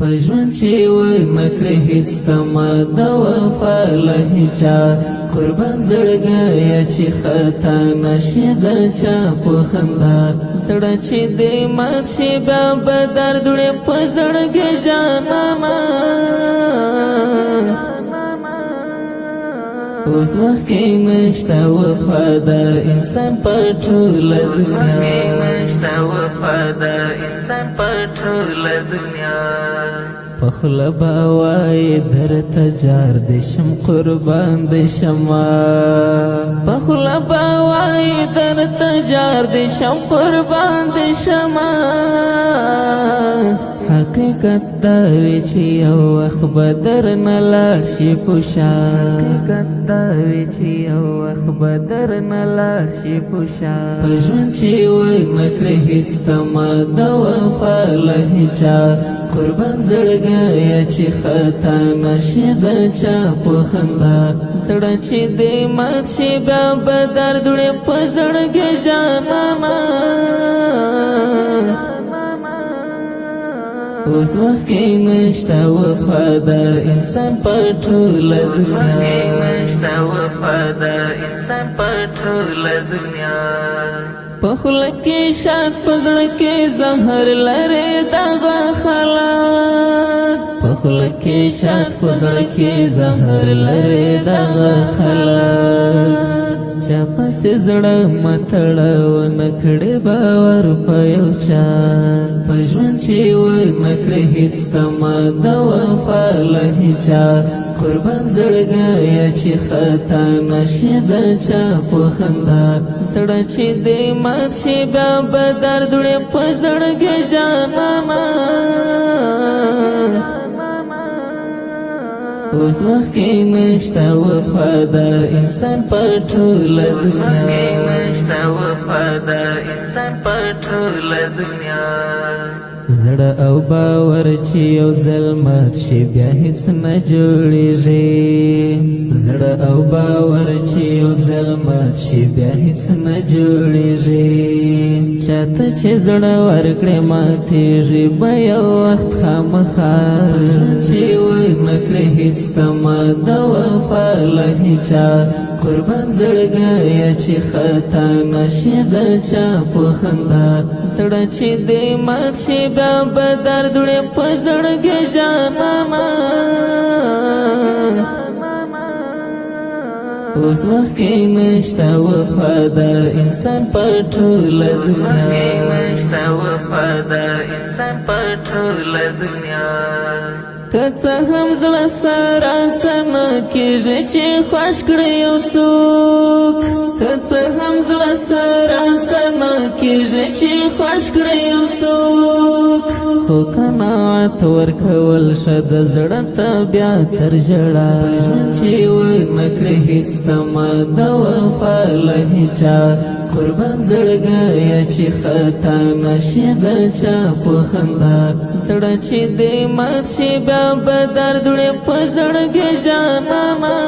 پژوند چې ورنکړې هیڅ تمه د وفا له هیچا قربان زړګیه چې خطا نشي د چا په خندا زړه چې دې مات شي بیا به درد وړي په زړګي جانانه اوس وخت کې نشته وفادار انسان په ټوله دنیا په خوله به وایي درته جار دې شم قربان دې شمه په خوله به وایي درته جار دې شم قربان دې شمه حقیقت دا وی چې یو وخت به درنه لاړ شي په شا په ژوند چې ورنکړې هیڅ تمه د وفا له هیچا قربان زړګیه چې خطا نشي د چا په خندا زړه چې دې مات شي بیا به درد وړي په زړګي جانانه اوس وخت کې نشته وفادار انسان په ټوله دنیا په خوله کې شات په زړه کې زهر لري دغه خلک په خوله کې شات په زړه کې زهر لري دغه خلک چا پسې زړه متړه ونه کړې باور په یو چا په ژوند چې ورنکړې هیڅ تمه د وفا له هیچا قربان زړګیه چې خطا نشي د چا په خندا زړه چې دې مات شي بیا به درد وړي په زړګي جانانه اوس وخت کې نشته وفادار انسان په ټوله دنیا زړه او باور چې یو ځل مات شي بیا هیڅ نه جوړېږي زړه او باور چې یو ځل مات شي بیا هیڅ نه جوړېږي چاته چې زړه ورکړې ماتېږي به یو وخت خامخا چې ورنکړې هیڅ تمه د وفا له هیچا قربان زړګیه چې خطا نشي د چا په خندا زړه چې دې مات شي بیا به درد وړي په زړګي جانانه اوس وخت کې نشته وفادار انسان په ټوله دنیا که څه هم زړه سره سنه کېږي چې خوښ کړي یو څوک که څه هم زړه سره سنه کېږي چې خوښ کړي یو څوک خو قناعت ورکول ښه د زړه ته بیا تر ژړا چې ورنکړې هیڅ تمه د وفا له هیچا قربان زړګیه چې خطا نشي د چا په خندا زړه چې دې مات شي بیا به درد وړي په زړګي جانانه